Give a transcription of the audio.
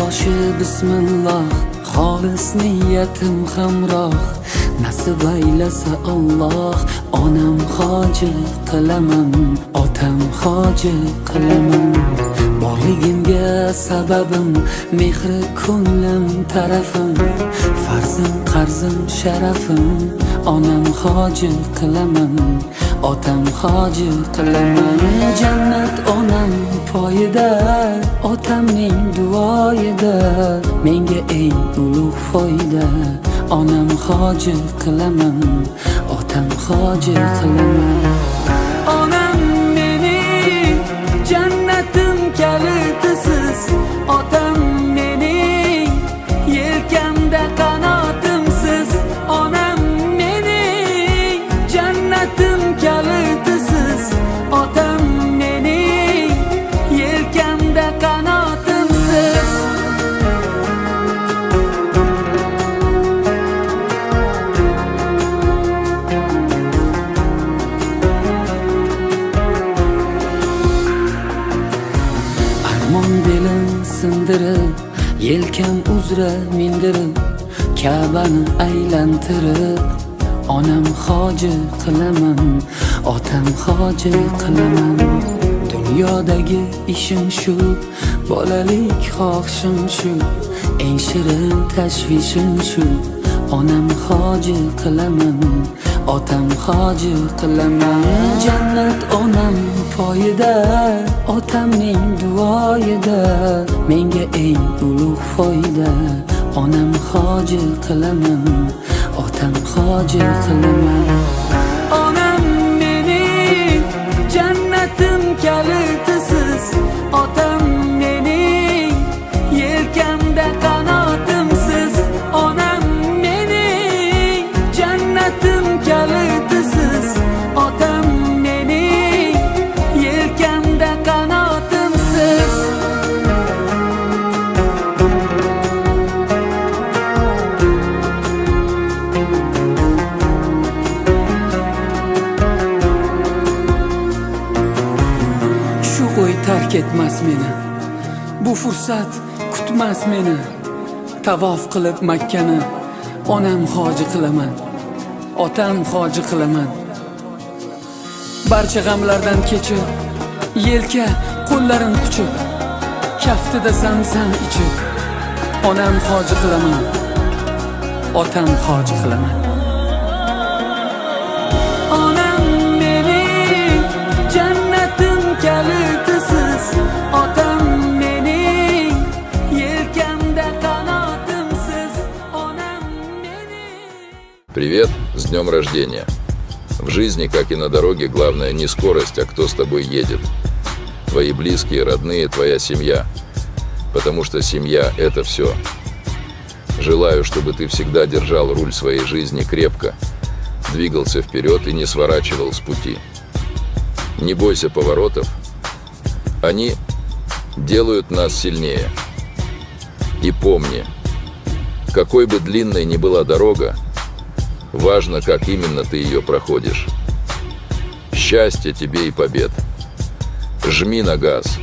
boshi bismillah, xolis niyatim hamroh. Nasib aylasa Alloh, onam hoji qilaman, otam hoji qilaman. Borligimga sababim, mehri ko'nglim tarafim, farzim qarzim sharafim. Onam hoji qilaman, otam hoji qilaman. Jannat onam poyida, otamning duoyida, menga eng ulug' foyda. Onam hoji qilaman, otam hoji qilaman. Onam mening jannatim kalitisiz, otam mening yelkamda qanotimsiz. Onam mening jannatim kalitisiz, otam mening yelkamda qanotimsiz. Armon belim sindirib, yelkam uzra mindirib, Ka'bani aylantirib, onam hoji qilaman, otam hoji qilaman. Dunyodagi ishim shu, bolalik xohishim shu, eng shirin tashvishim shu. Onam hoji qilaman, otam hoji qilaman. Jannat onam poyida, otamning duoyida, menga eng ulug' foyda. Onam hoji qilaman, otam hoji qilaman. Onam mening jannatim kalitisiz, otam mening yelkamda qanotimsiz. Onam mening jannatim kalitisiz, otam mening yelkamda qanotimsiz. Shu qo'y tark etmas meni, bu fursat kutmas meni. Tavof qilib Makkani, onam hoji qilaman, otam hoji qilaman. Barcha g'amlardan kechib, yelka qo'llarim quchib, kaftida zamzam ichib, onam hoji qilaman, otam hoji qilaman. Onam mening jannatim kalitisiz, otam mening yelkamda qanotimsiz. Onam mening. Привет, с днем рождения. В жизни, как и на дороге, главное не скорость, а кто с тобой едет. Твои близкие, родные, твоя семья. Потому что семья – это все. Желаю, чтобы ты всегда держал руль своей жизни крепко, двигался вперед и не сворачивал с пути. Не бойся поворотов. Они делают нас сильнее. И помни, какой бы длинной ни была дорога, важно, как именно ты ее проходишь. Счастья тебе и побед. Жми на газ.